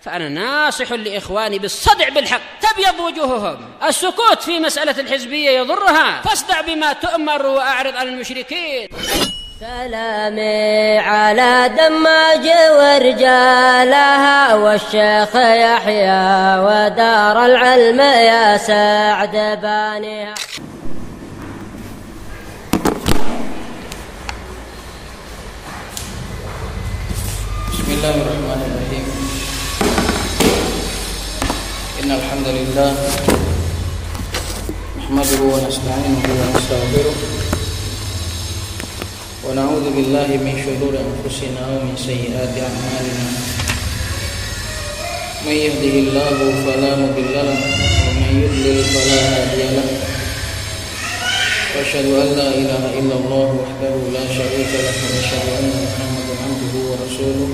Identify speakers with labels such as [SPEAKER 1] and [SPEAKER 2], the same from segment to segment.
[SPEAKER 1] فأنا ناصح لإخواني بالصدع بالحق تبيض وجوههم. السكوت في مسألة الحزبية يضرها، فاصدع بما تؤمر وأعرض عن المشركين.
[SPEAKER 2] سلامي على دماج ورجالها والشيخ يحيى ودار العلم يا سعد بانيها.
[SPEAKER 3] بسم الله الرحمن الرحيم. إن الحمد لله نحمده ونستعينه ونستغفره ونعوذ بالله من شرور أنفسنا ومن سيئات أعمالنا. من يهده الله فلا مضل له ومن يضلل فلا هادي له. وأشهد أن لا إله إلا الله وحده لا شريك له وأشهد أن محمدا عبده ورسوله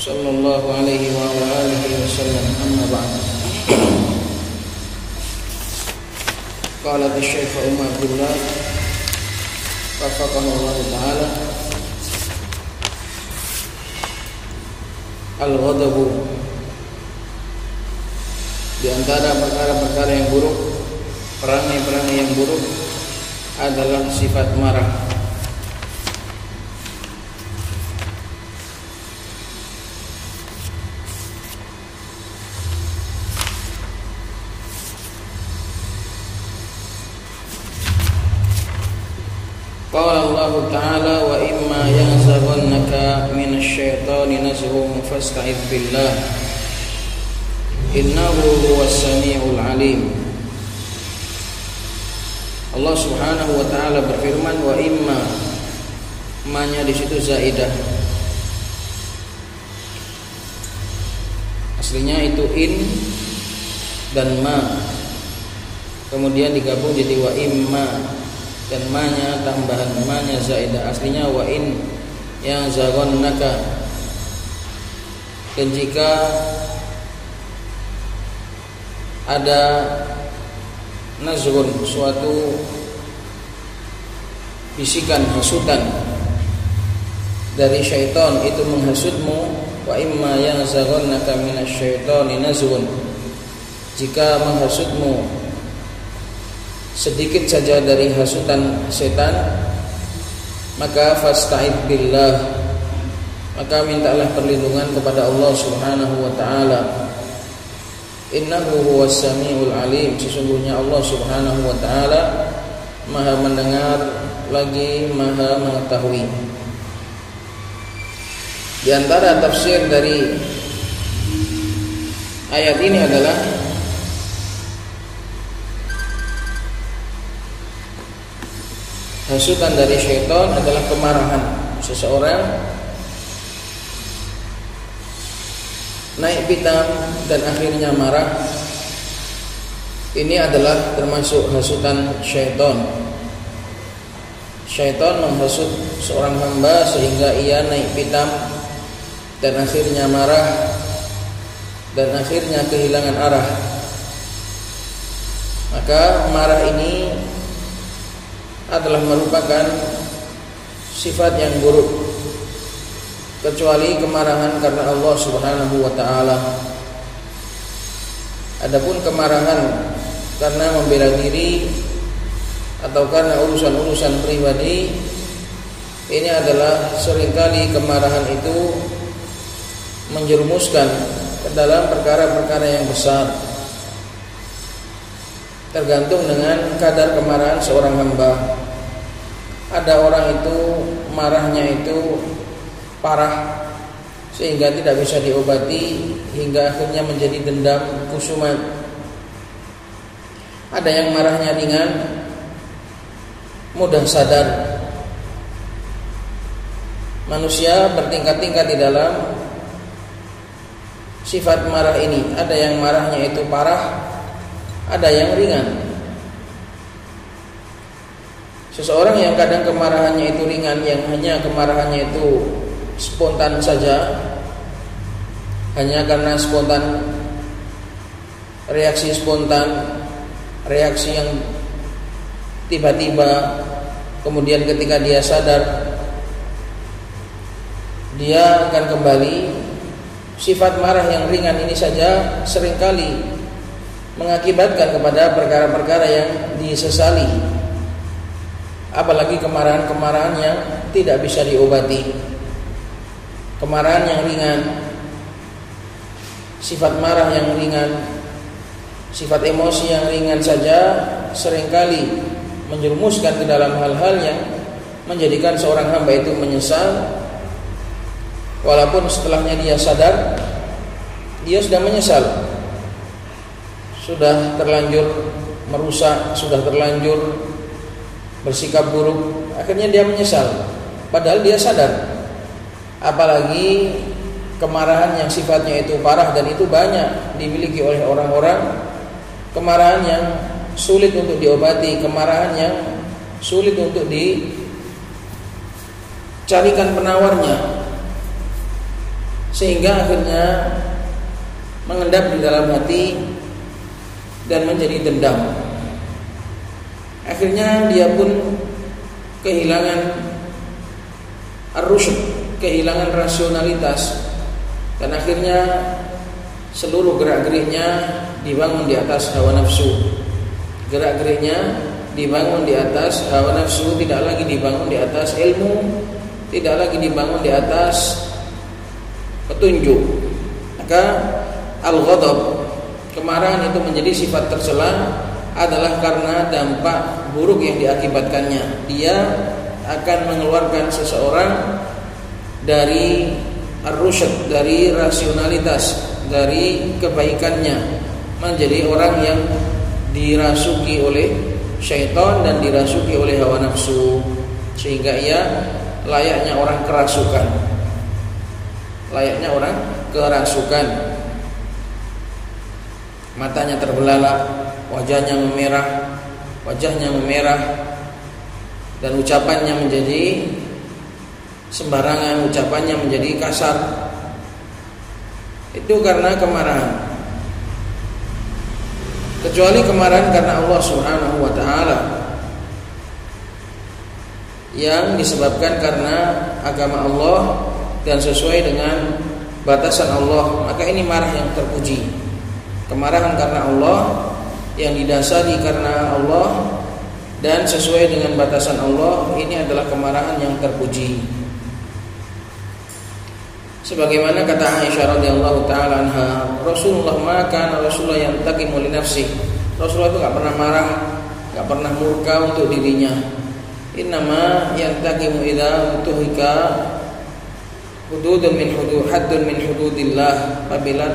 [SPEAKER 3] صلى الله عليه وعلى آله وسلم. أما بعد. قال الشيخ عمر عبد الله وفقه Allah Ta'ala, al-ghadabu, di antara perkara-perkara yang buruk, perangai-perangai yang buruk adalah sifat marah. Qala Allah Ta'ala, wa imma yanzaghannaka minasyaitani nazghun fasta'idz billah innahu huwas samiul alim. Allah Subhanahu wa taala berfirman, wa imma, ma-nya di situ zaidah. Aslinya itu in dan ma, kemudian digabung jadi wa imma, dan ma-nya tambahan, ma-nya zaidah. Aslinya wa in yang zaghannaka. Dan jika ada nazghun, suatu bisikan, hasutan dari syaitan itu menghasutmu, wa imma yang zaghannaka minasyaitani nazghun, jika menghasutmu sedikit saja dari hasutan setan, maka fasta'id billah, maka mintalah perlindungan kepada Allah Subhanahu wa taala. Innahu huwas samiul alim, sesungguhnya Allah Subhanahu wa taala Maha mendengar lagi Maha mengetahui. Di antara tafsir dari ayat ini adalah hasutan dari syaitan adalah kemarahan. Seseorang naik pitam dan akhirnya marah, ini adalah termasuk hasutan syaitan. Syaitan menghasut seorang hamba sehingga ia naik pitam dan akhirnya marah dan akhirnya kehilangan arah. Maka marah ini adalah merupakan sifat yang buruk, kecuali kemarahan karena Allah Subhanahu wa taala. Adapun kemarahan karena membela diri atau karena urusan-urusan pribadi, ini adalah seringkali kemarahan itu menjerumuskan ke dalam perkara-perkara yang besar. Tergantung dengan kadar kemarahan seorang hamba. Ada orang itu marahnya itu parah sehingga tidak bisa diobati hingga akhirnya menjadi dendam, kusuman. Ada yang marahnya ringan, mudah sadar. Manusia bertingkat-tingkat di dalam sifat marah ini. Ada yang marahnya itu parah, ada yang ringan. Seseorang yang kadang kemarahannya itu ringan, yang hanya kemarahannya itu spontan saja, hanya karena spontan, reaksi spontan, reaksi yang tiba-tiba, kemudian ketika dia sadar, dia akan kembali sifat marah yang ringan ini saja seringkali mengakibatkan kepada perkara-perkara yang disesali, apalagi kemarahan-kemarahan yang tidak bisa diobati. Kemarahan yang ringan, sifat marah yang ringan, sifat emosi yang ringan saja seringkali menjerumuskan ke dalam hal-hal yang menjadikan seorang hamba itu menyesal, walaupun setelahnya dia sadar dia sudah menyesal, sudah terlanjur merusak, sudah terlanjur bersikap buruk, akhirnya dia menyesal padahal dia sadar. Apalagi kemarahan yang sifatnya itu parah dan itu banyak dimiliki oleh orang-orang, kemarahan yang sulit untuk diobati, kemarahan yang sulit untuk dicarikan penawarnya, sehingga akhirnya mengendap di dalam hati dan menjadi dendam. Akhirnya dia pun kehilangan ar-rusyd, kehilangan rasionalitas, dan akhirnya seluruh gerak-geriknya dibangun di atas hawa nafsu. Gerak-geriknya dibangun di atas hawa nafsu, tidak lagi dibangun di atas ilmu, tidak lagi dibangun di atas petunjuk. Maka al-ghadab, kemarahan itu menjadi sifat tercela adalah karena dampak buruk yang diakibatkannya. Dia akan mengeluarkan seseorang dari ar-rusyd, dari rasionalitas, dari kebaikannya, menjadi orang yang dirasuki oleh syaitan dan dirasuki oleh hawa nafsu, sehingga ia layaknya orang kerasukan. Layaknya orang kerasukan. Matanya terbelalak, wajahnya memerah, dan ucapannya menjadi sembarangan, ucapannya menjadi kasar. Itu karena kemarahan. Kecuali kemarahan karena Allah Subhanahu wa taala, yang disebabkan karena agama Allah dan sesuai dengan batasan Allah, maka ini marah yang terpuji. Kemarahan karena Allah yang didasari karena Allah dan sesuai dengan batasan Allah, ini adalah kemarahan yang terpuji. Sebagaimana kata Aisyah radhiyallahu taala anha, Rasulullah maka Rasulullah yang taqimu li nafsi. Rasulullah itu enggak pernah marah, enggak pernah murka untuk dirinya. Innama yantaqimu idza tuhika hududun min hududillah. Apabila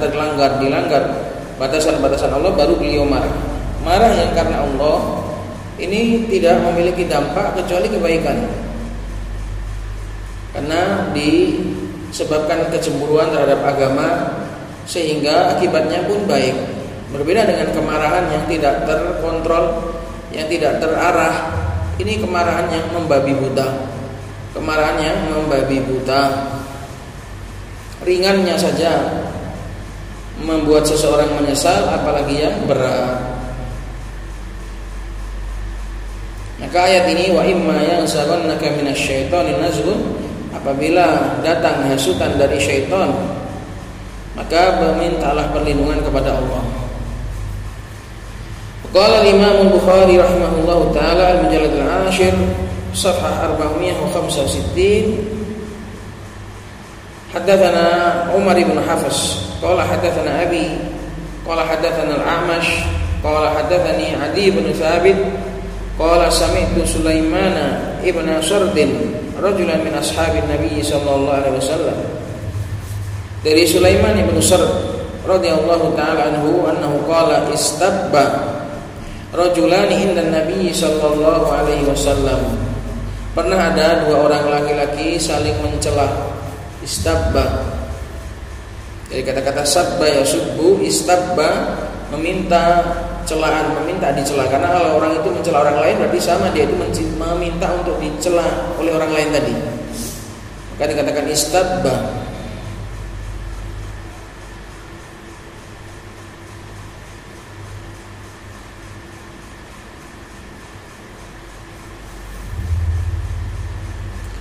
[SPEAKER 3] dilanggar batasan-batasan Allah, baru beliau marah. Marah yang karena Allah ini tidak memiliki dampak kecuali kebaikan, karena disebabkan kecemburuan terhadap agama, sehingga akibatnya pun baik. Berbeda dengan kemarahan yang tidak terkontrol, yang tidak terarah. Ini kemarahan yang membabi buta. Kemarahan yang membabi buta, ringannya saja membuat seseorang menyesal, apalagi yang berat. Maka ayat ini, wa imma yanzaghannaka minasyaitani nazghun, apabila datang hasutan dari syaitan, maka memintalah perlindungan kepada Allah. Qala al-Imam al-Bukhari rahimahullahu taala al-mujallad al-ashir safhah 465, Haddatsana Umar bin Hafs qala haddatsana Abi qala haddatsana al-A'mash qala haddatsani Adi bin Thabit qala sami'tu Sulaiman ibn Sard rajulan min ashabin Nabi sallallahu alaihi wasallam. Dari Sulaiman ibn Sard radhiyallahu taala anhu annahu qala istabba rajulani inda Nabi sallallahu alaihi wasallam. Pernah ada dua orang laki-laki saling mencela. Istabba dari kata-kata sabba yasubbu, istabba meminta celaan, meminta dicela. Karena kalau orang itu mencela orang lain berarti sama dia itu meminta untuk dicela oleh orang lain tadi. Maka dikatakan istabba.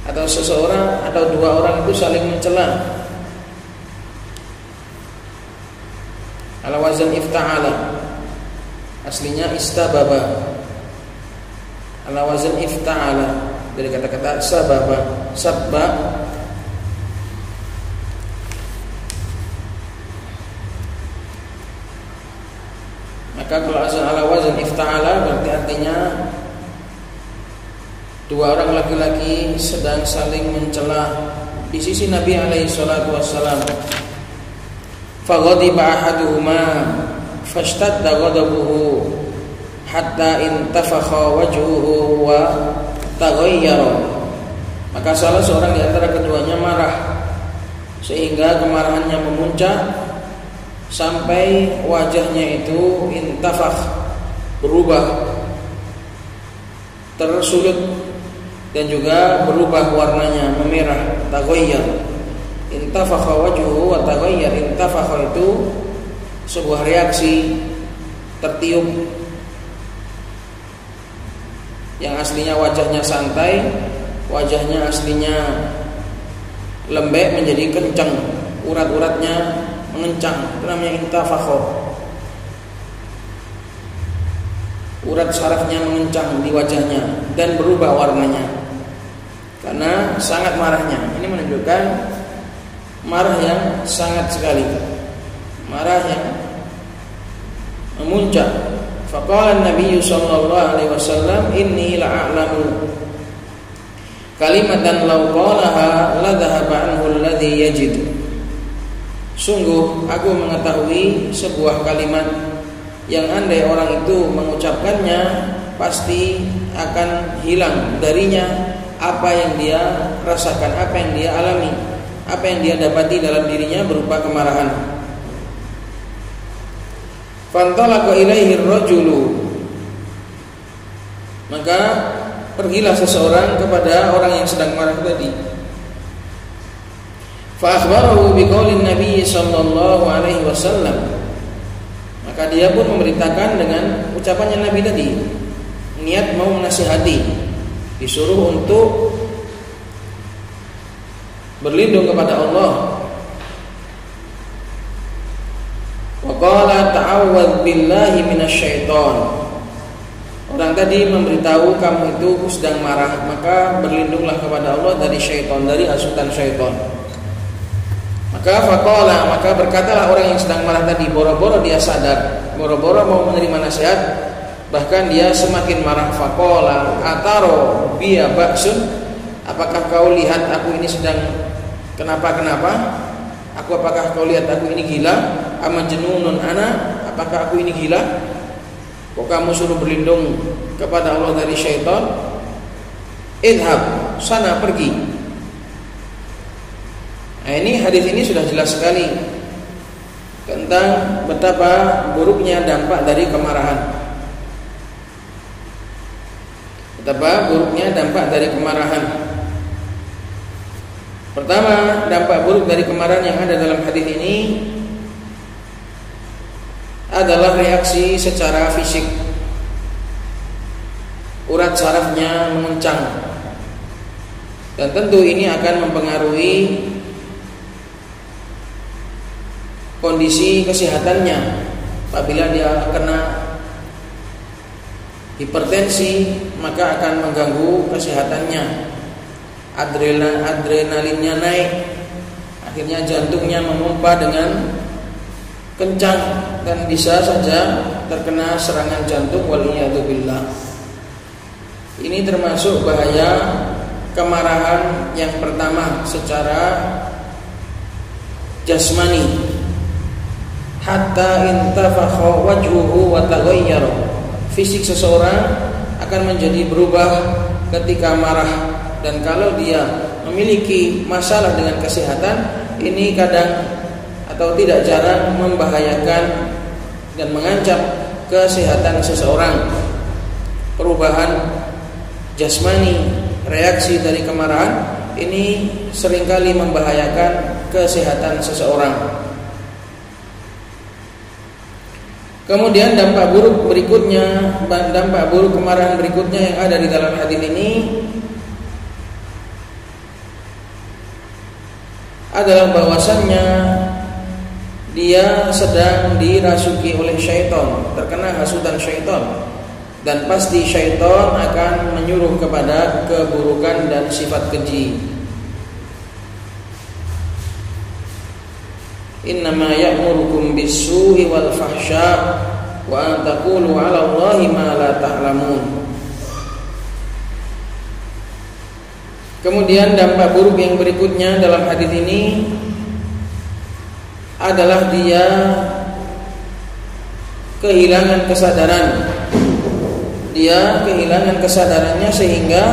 [SPEAKER 3] Atau seseorang atau dua orang itu saling mencela. ala wazan ifta'ala, aslinya istababa, ala wazan ifta'ala dari kata-kata sababa, sabba. Maka kalau azan ala wazan ifta'ala berarti artinya dua orang laki-laki sedang saling mencela di sisi Nabi alaihi salatu wassalam. Faghadiba ahaduhuma fashtadda ghadabuhu hatta intafakha wajhuhu wa taghayyara. Maka salah seorang di antara keduanya marah sehingga kemarahannya memuncak sampai wajahnya itu intafakh, berubah, tersulut dan juga berubah warnanya, memerah, taghayyar. Intafakha wajhuhu wa taghayyar. Intafakha itu sebuah reaksi tertiup, yang aslinya wajahnya santai, wajahnya aslinya lembek menjadi kencang, urat-uratnya mengencang, itu namanya intafakha. Urat sarafnya mengencang di wajahnya dan berubah warnanya karena sangat marahnya. Ini menunjukkan marah yang sangat sekali, marah yang memuncak. Faqala Nabi sallallahu alaihi wasallam, inni la'alamu kalimatan law qalaha la dhahaba anhu alladhi yajid. Sungguh aku mengetahui sebuah kalimat yang andai orang itu mengucapkannya pasti akan hilang darinya apa yang dia rasakan, apa yang dia alami, apa yang dia dapati dalam dirinya berupa kemarahan. Fantalaqa ilaihi ar-rajulu, maka pergilah seseorang kepada orang yang sedang marah tadi. Fa akhbarahu biqaulin Nabi sallallahu alaihi wasallam, maka dia pun memberitakan dengan ucapannya Nabi tadi, niat mau menasihati, disuruh untuk berlindung kepada Allah. Wa qala ta'awwadz billahi minasyaiton. Orang tadi memberitahu kamu itu sedang marah, maka berlindunglah kepada Allah dari syaitan, dari hasutan syaitan. Maka faqala, maka berkatalah orang yang sedang marah tadi, boro-boro dia sadar, boro-boro mau menerima nasihat, bahkan dia semakin marah. Faqala ataro biya ba'sun, apakah kau lihat aku ini sedang kenapa-kenapa? Apakah kau lihat aku ini gila? Ama jununun ana, apakah aku ini gila? Kok kamu suruh berlindung kepada Allah dari syaitan? Idhab, sana pergi. Nah, ini hadis ini sudah jelas sekali tentang betapa buruknya dampak dari kemarahan. Betapa buruknya dampak dari kemarahan. Pertama, dampak buruk dari kemarahan yang ada dalam hadis ini adalah reaksi secara fisik. Urat sarafnya mengencang, dan tentu ini akan mempengaruhi kondisi kesehatannya. Apabila dia kena hipertensi, maka akan mengganggu kesehatannya. Adrenalinnya naik, akhirnya jantungnya memompa dengan kencang dan bisa saja terkena serangan jantung, waliyadzubillah. Ini termasuk bahaya kemarahan yang pertama secara jasmani. Hatta intafakha wajhuhu wa taghayyara. Fisik seseorang akan menjadi berubah ketika marah, dan kalau dia memiliki masalah dengan kesehatan, ini kadang atau tidak jarang membahayakan dan mengancam kesehatan seseorang. Perubahan jasmani, reaksi dari kemarahan ini seringkali membahayakan kesehatan seseorang. Kemudian dampak buruk berikutnya, dampak buruk kemarahan berikutnya yang ada di dalam hadis ini adalah bahwasannya dia sedang dirasuki oleh syaitan, terkena hasutan syaitan, dan pasti syaitan akan menyuruh kepada keburukan dan sifat keji. Innama ya'murukum bis-su'i wal fahsya' wa an taqulu 'ala Allahi ma la ta'lamun. Kemudian dampak buruk yang berikutnya dalam hadis ini adalah dia kehilangan kesadaran. Dia kehilangan kesadarannya sehingga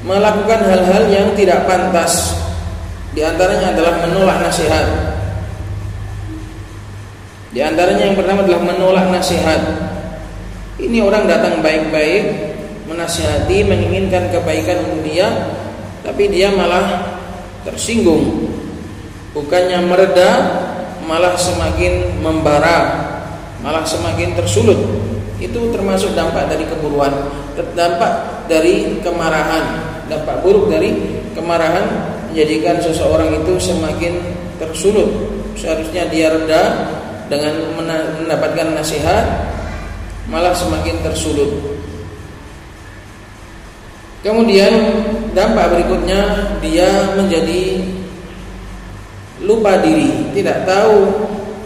[SPEAKER 3] melakukan hal-hal yang tidak pantas. Di antaranya adalah menolak nasihat. Di antaranya yang pertama adalah menolak nasihat. Ini orang datang baik-baik, menasihati, menginginkan kebaikan untuk dia, tapi dia malah tersinggung. Bukannya mereda, malah semakin membara, malah semakin tersulut. Itu termasuk dampak dari keburuan, dampak dari kemarahan. Dampak buruk dari kemarahan menjadikan seseorang itu semakin tersulut. Seharusnya dia reda dengan mendapatkan nasihat, malah semakin tersulut. Kemudian dampak berikutnya, dia menjadi lupa diri, tidak tahu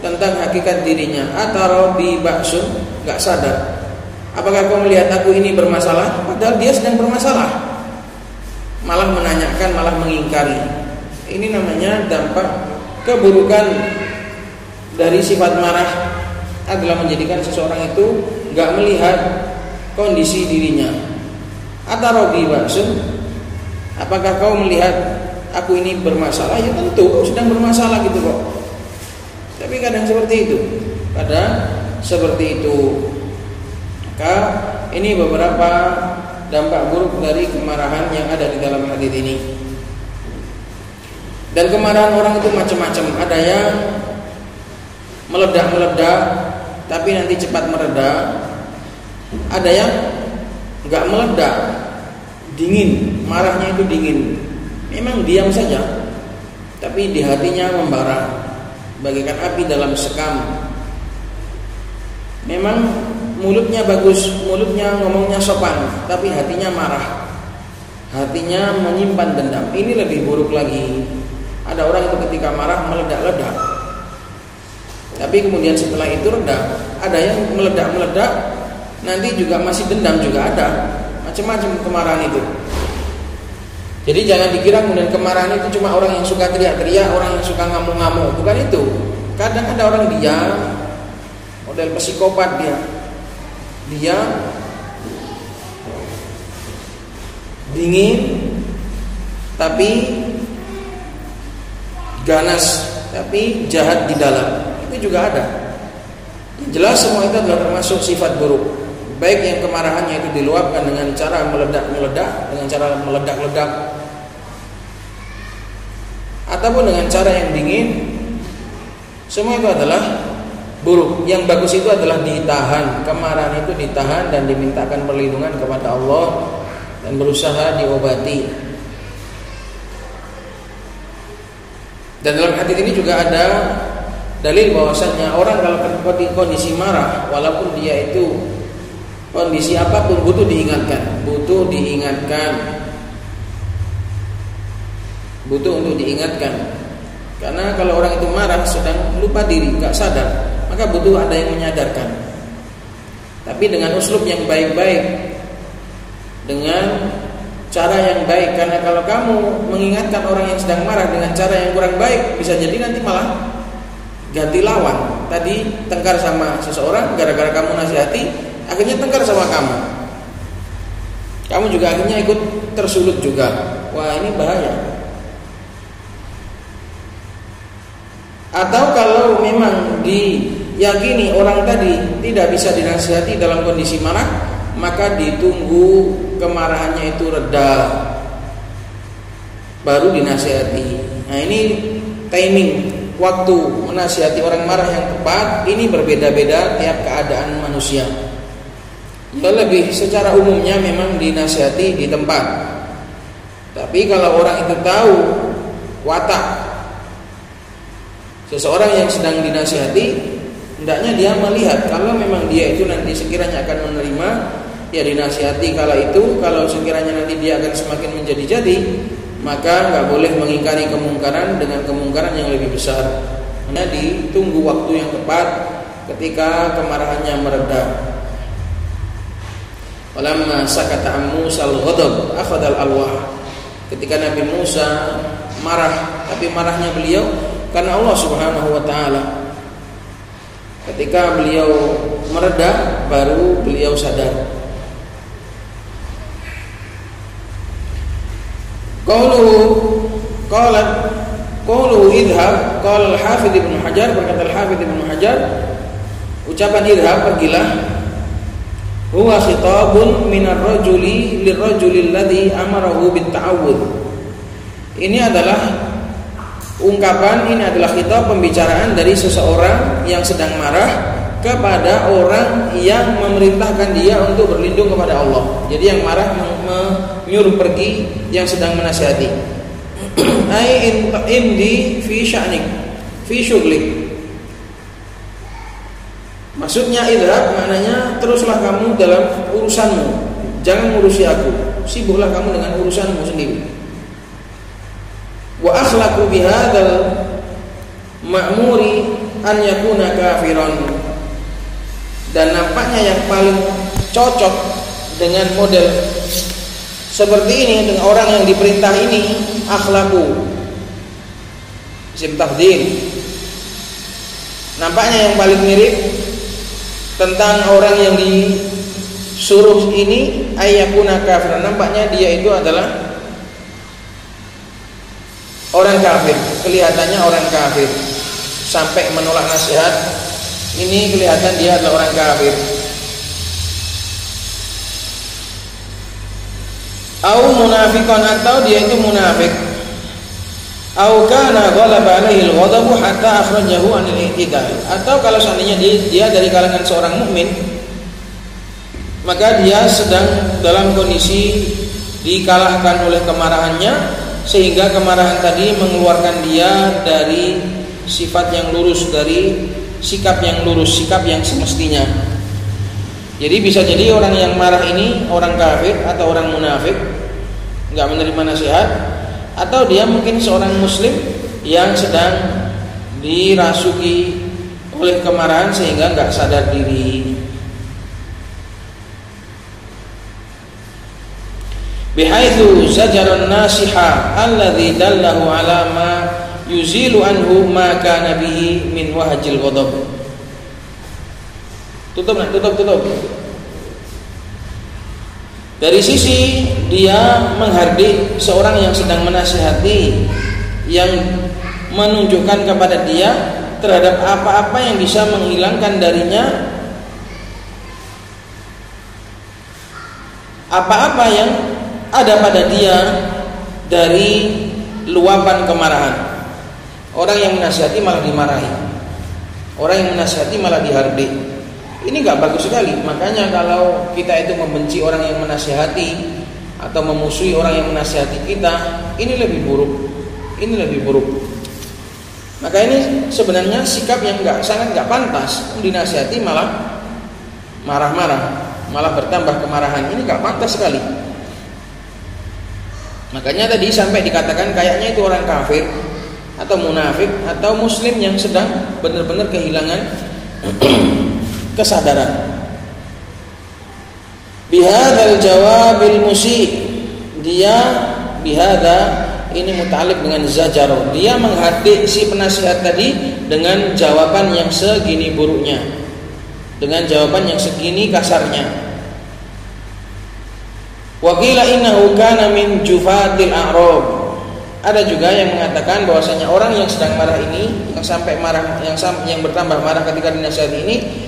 [SPEAKER 3] tentang hakikat dirinya. Atau bi ba'sun, enggak sadar. Apakah kau melihat aku ini bermasalah? Padahal dia sedang bermasalah, malah menanyakan, malah mengingkari. Ini namanya dampak keburukan dari sifat marah, adalah menjadikan seseorang itu enggak melihat kondisi dirinya. Atau bi ba'sun, apakah kau melihat aku ini bermasalah? Ya tentu kau sedang bermasalah gitu kok. Tapi kadang seperti itu, kadang seperti itu. Maka ini beberapa dampak buruk dari kemarahan yang ada di dalam hadis ini. Dan kemarahan orang itu macam-macam. Ada yang meledak-meledak tapi nanti cepat mereda. Ada yang enggak meledak, dingin, marahnya itu dingin. Memang diam saja, tapi di hatinya membara, bagaikan api dalam sekam. Memang mulutnya bagus, mulutnya ngomongnya sopan, tapi hatinya marah, hatinya menyimpan dendam. Ini lebih buruk lagi. Ada orang itu ketika marah meledak-ledak, tapi kemudian setelah itu reda. Ada yang meledak-meledak, nanti juga masih dendam juga ada. Macam-macam kemarahan itu. Jadi jangan dikira kemudian kemarahan itu cuma orang yang suka teriak-teriak, orang yang suka ngamuk-ngamuk. Bukan itu. Kadang ada orang diam, model psikopat dia. Diam, dingin, tapi ganas, tapi jahat di dalam. Itu juga ada. Yang jelas semua itu adalah termasuk sifat buruk. Baik yang kemarahannya itu diluapkan dengan cara meledak-meledak, dengan cara meledak-ledak, ataupun dengan cara yang dingin, semua itu adalah buruk. Yang bagus itu adalah ditahan, kemarahan itu ditahan dan dimintakan perlindungan kepada Allah dan berusaha diobati. Dan dalam hadis ini juga ada dalil bahwasanya orang kalau kondisi marah, walaupun dia itu kondisi apapun, butuh diingatkan, butuh untuk diingatkan. Karena kalau orang itu marah sedang lupa diri, enggak sadar, maka butuh ada yang menyadarkan. Tapi dengan uslub yang baik-baik, dengan cara yang baik. Karena kalau kamu mengingatkan orang yang sedang marah dengan cara yang kurang baik, bisa jadi nanti malah ganti lawan. Tadi tengkar sama seseorang, gara-gara kamu nasihati, akhirnya tengkar sama kamu. Kamu juga akhirnya ikut tersulut juga. Wah, ini bahaya. Atau kalau memang diyakini orang tadi tidak bisa dinasihati dalam kondisi marah, maka ditunggu kemarahannya itu reda, baru dinasihati. Nah, ini timing waktu menasihati orang marah yang tepat ini berbeda-beda tiap keadaan manusia. Lebih secara umumnya memang dinasihati di tempat. Tapi kalau orang itu tahu watak Seseorang yang sedang dinasihati, hendaknya dia melihat kalau memang dia itu nanti sekiranya akan menerima, ya dinasihati kala itu. Kalau sekiranya nanti dia akan semakin menjadi-jadi, maka nggak boleh mengingkari kemungkaran dengan kemungkaran yang lebih besar. Hanya ditunggu waktu yang tepat ketika kemarahannya mereda. Walamma sakata Musa al-ghadab akhadha al-alwah. Ketika Nabi Musa marah, tapi marahnya beliau karena Allah Subhanahu wa taala. Ketika beliau mereda, baru beliau sadar. Qauluhu idhab, qala al-Hafidz Ibnu Hajar, berkata al-Hafidz Ibnu Hajar, ucapan idhab, pergilah, huwa khitabun minar rajuli lirrajuli alladhi amarahu bit-ta'awudz. Ini adalah ungkapan, ini adalah khitab, pembicaraan dari seseorang yang sedang marah kepada orang yang memerintahkan dia untuk berlindung kepada Allah. Jadi yang marah menyuruh pergi yang sedang menasihati. Ai indi fi sya'nik fi syughlik. Maksudnya idhab maknanya teruslah kamu dalam urusanmu, jangan ngurusi aku. Sibuklah kamu dengan urusanmu sendiri. Wa akhlaqu bihadzal ma'muri an yakuna kafiran. Dan nampaknya yang paling cocok dengan model seperti ini, dengan orang yang diperintah ini, akhlaqu isim tafdhil. Nampaknya yang paling mirip tentang orang yang disuruh ini ayyakuna kafiran. Nampaknya dia itu adalah orang kafir, kelihatannya orang kafir sampai menolak nasihat. Ini kelihatan dia adalah orang kafir. Au munafiqan, atau dia itu munafik. Au kana ghalaba alaihi al-ghadabu hatta akhrajahu anil i'tidal. Atau kalau seandainya dia dari kalangan seorang mukmin, maka dia sedang dalam kondisi dikalahkan oleh kemarahannya, sehingga kemarahan tadi mengeluarkan dia dari sifat yang lurus, dari sikap yang lurus, sikap yang semestinya. Jadi bisa jadi orang yang marah ini orang kafir atau orang munafik, enggak menerima nasihat, atau dia mungkin seorang muslim yang sedang dirasuki oleh kemarahan sehingga enggak sadar diri. Bihaitsu zajaran nasiha alladzi dallahu ala ma yuzilu anhu ma kana bihi min wahjil ghadab. Tutup. Dari sisi dia menghardik seorang yang sedang menasihati, yang menunjukkan kepada dia terhadap apa-apa yang bisa menghilangkan darinya apa-apa yang ada pada dia dari luapan kemarahan. Orang yang menasihati malah dimarahi, orang yang menasihati malah dihardik. Ini gak bagus sekali. Makanya kalau kita itu membenci orang yang menasihati atau memusuhi orang yang menasihati kita, ini lebih buruk. Ini lebih buruk. Maka ini sebenarnya sikap yang sangat gak pantas. Dinasihati malah marah-marah, malah bertambah kemarahan. Ini gak pantas sekali. Makanya tadi sampai dikatakan kayaknya itu orang kafir atau munafik atau muslim yang sedang benar-benar kehilangan kesadaran. Bihadzal jawabil musi, dia bihadza ini muta'alliq dengan zajar. Dia menghardik si penasihat tadi dengan jawaban yang segini buruknya, dengan jawaban yang segini kasarnya. Wa qila innahu kana min jufatil a'rab. Ada juga yang mengatakan bahwasanya orang yang sedang marah ini, yang sampai marah, yang bertambah marah ketika dinasihati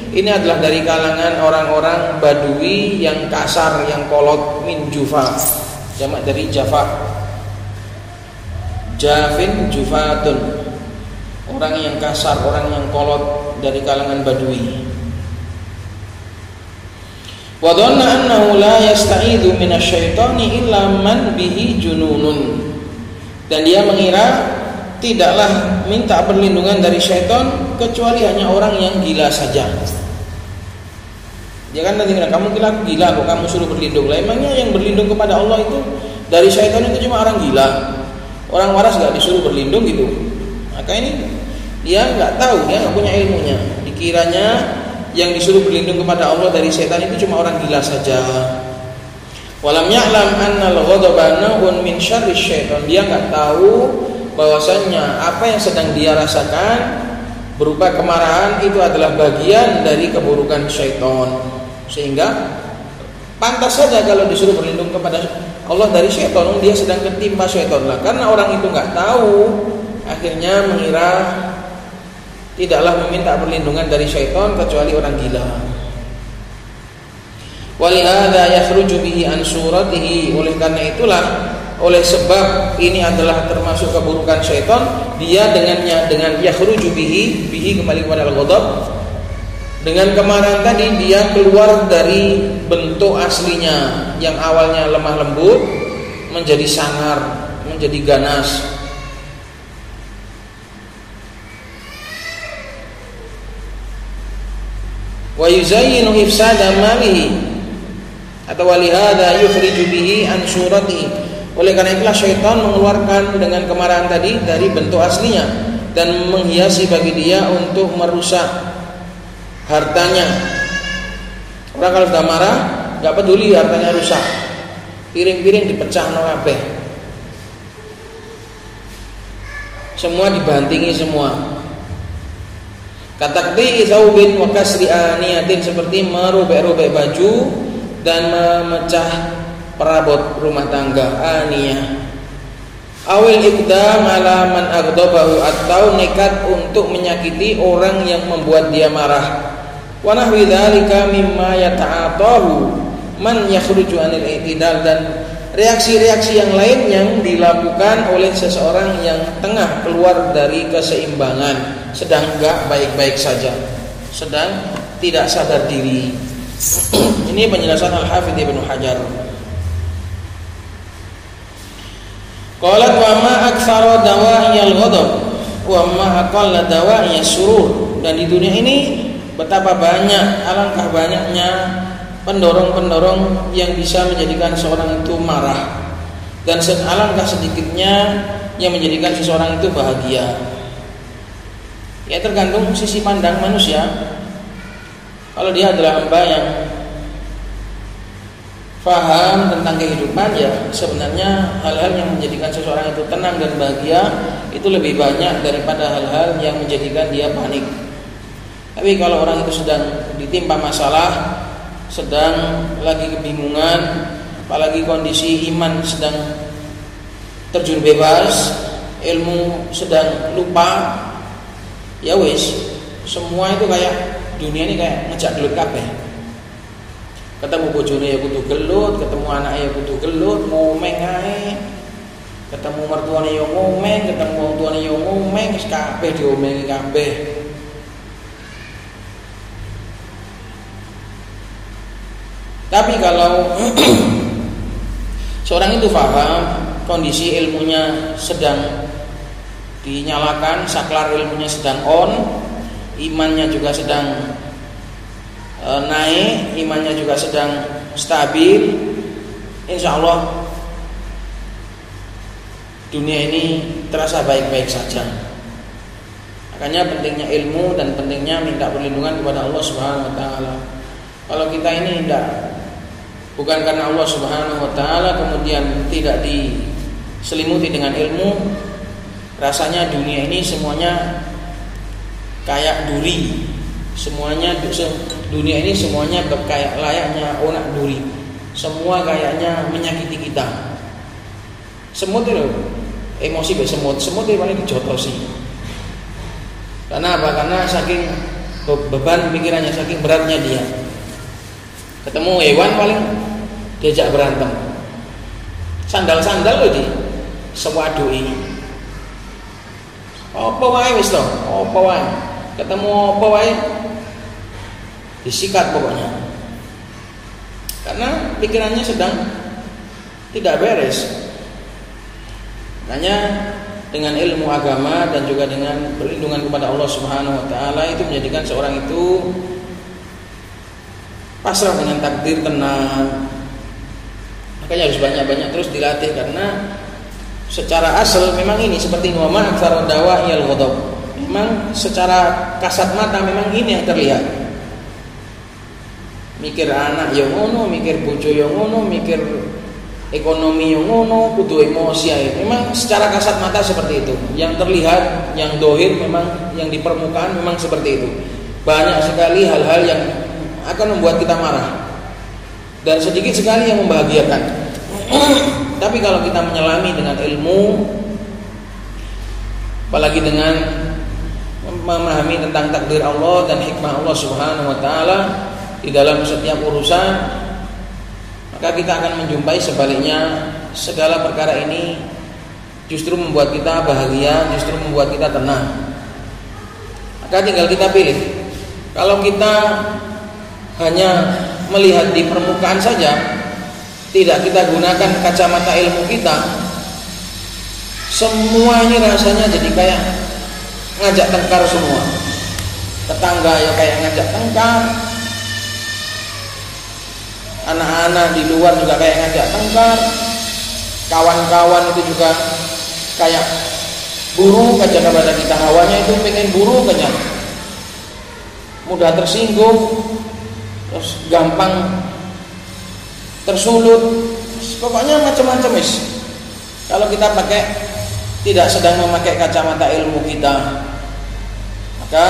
[SPEAKER 3] ini adalah dari kalangan orang-orang Badui yang kasar, yang kolot, min jufa, jamak dari jafa. Jafin jufatun, orang yang kasar, orang yang kolot dari kalangan Badui. Wa dhanna annahu la yasta'idzu minasyaitani illa man bihi jununun. Dan dia mengira tidaklah minta perlindungan dari syaitan kecuali hanya orang yang gila saja. Dia kan nanti bilang, kamu gila kok kamu suruh berlindung. Lah emangnya yang berlindung kepada Allah itu dari syaitan itu cuma orang gila. Orang waras gak disuruh berlindung gitu. Maka ini dia nggak tahu, dia nggak punya ilmunya. Dikiranya yang disuruh berlindung kepada Allah dari syaitan itu cuma orang gila saja. Walam ya'lam annal ghadaba naw'un min syarri syaitan. Dia nggak tahu bahwasanya apa yang sedang dia rasakan berupa kemarahan itu adalah bagian dari keburukan syaitan. Sehingga pantas saja kalau disuruh berlindung kepada Allah dari syaitan, dia sedang ketimpa syaitan lah. Karena orang itu nggak tahu, akhirnya mengira tidaklah meminta perlindungan dari syaitan kecuali orang gila. Walihada yakhruju bihi an suratihi. Oleh karena itulah, oleh sebab ini adalah termasuk keburukan syaitan, dia dengan yakhruju bihi kembali kepada al-ghadab, dengan kemarahan tadi dia keluar dari bentuk aslinya yang awalnya lemah lembut menjadi sangar, menjadi ganas. Wa yuzayyinu ifsada malihi atau walihada yukhriju bihi an suratihi. Oleh karena itulah syaitan mengeluarkan dengan kemarahan tadi dari bentuk aslinya dan menghiasi bagi dia untuk merusak hartanya. Orang kalau sudah marah nggak peduli hartanya rusak, piring-piring dipecah no kabeh, semua dibantingi semua. Katakti thawbin wa kasri aniyatin, seperti merobek-robek baju dan memecah perabot rumah tangga, aniyah. Awil iqdam ala man aghdabahu, atau nekat untuk menyakiti orang yang membuat dia marah. Wa nahwi dzalika mimma yata'atahu man yakhruju anil i'tidal, dan reaksi-reaksi yang lain yang dilakukan oleh seseorang yang tengah keluar dari keseimbangan, sedang enggak baik-baik saja, sedang tidak sadar diri. Ini penjelasan Al-Hafidz Ibnu Hajar. Qalat wa ma aktsara dawa'iyal ghadab wa ma aqalla dawa'iyas surur. Dan di dunia ini betapa banyak, alangkah banyaknya pendorong-pendorong yang bisa menjadikan seorang itu marah, dan alangkah sedikitnya yang menjadikan seseorang itu bahagia. Ya tergantung sisi pandang manusia. Kalau dia adalah hamba yang faham tentang kehidupan, ya sebenarnya hal-hal yang menjadikan seseorang itu tenang dan bahagia itu lebih banyak daripada hal-hal yang menjadikan dia panik. Tapi kalau orang itu sedang ditimpa masalah, sedang lagi kebingungan, apalagi kondisi iman sedang terjun bebas, ilmu sedang lupa, ya wis, semua itu kayak dunia ini kayak ngejak gelut kabeh. Ketemu bojone ya kudu gelut, ketemu anaknya ya kudu gelut, ngomeng ae. Ketemu mertuane ya ngomeng, ketemu wong tuane ya ngomeng, wis kabeh diomengi kabeh. Tapi kalau seorang itu paham, kondisi ilmunya sedang dinyalakan, saklar ilmunya sedang on, imannya juga sedang naik, imannya juga sedang stabil, insya Allah dunia ini terasa baik-baik saja. Makanya pentingnya ilmu dan pentingnya minta perlindungan kepada Allah Subhanahu wa taala. Kalau kita ini bukan karena Allah Subhanahu wa taala kemudian tidak diselimuti dengan ilmu, rasanya dunia ini semuanya kayak duri. Semuanya dunia ini semuanya kayak layaknya onak duri. Semua kayaknya menyakiti kita. Semut itu emosi be semut itu paling dijotosi. Karena apa? Karena saking beban pikirannya, saking beratnya dia. Ketemu hewan paling diajak berantem. Sandal-sandal loh di sewadui. Apa wae wis to? Apa wae? Ketemu apa wae disikat pokoknya. Karena pikirannya sedang tidak beres. Makanya dengan ilmu agama dan juga dengan perlindungan kepada Allah Subhanahu wa taala itu menjadikan seorang itu pasrah dengan takdir, tenang. Makanya harus banyak-banyak terus dilatih, karena secara asal memang ini seperti wa ma aktsara dawa'il ghadab. Memang secara kasat mata memang ini yang terlihat. Mikir anak yang ngono, mikir bojo yang ngono, mikir ekonomi yang ngono, kudu emosi ae. Memang secara kasat mata seperti itu. Yang terlihat, yang dohir memang, yang di permukaan memang seperti itu. Banyak sekali hal-hal yang akan membuat kita marah, dan sedikit sekali yang membahagiakan. Tapi kalau kita menyelami dengan ilmu, apalagi dengan memahami tentang takdir Allah dan hikmah Allah Subhanahu wa taala di dalam setiap urusan, maka kita akan menjumpai sebaliknya, segala perkara ini justru membuat kita bahagia, justru membuat kita tenang. Maka tinggal kita pilih. Kalau kita hanya melihat di permukaan saja, tidak kita gunakan kacamata ilmu kita, semua ini rasanya jadi kayak ngajak tengkar semua. Tetangga ya kayak ngajak tengkar, anak-anak di luar juga kayak ngajak tengkar, kawan-kawan itu juga kayak buruk aja kepada kita, hawanya itu pengen buruk aja, mudah tersinggung, terus gampang tersulut, pokoknya macam-macam wis. Kalau kita tidak sedang memakai kacamata ilmu kita, maka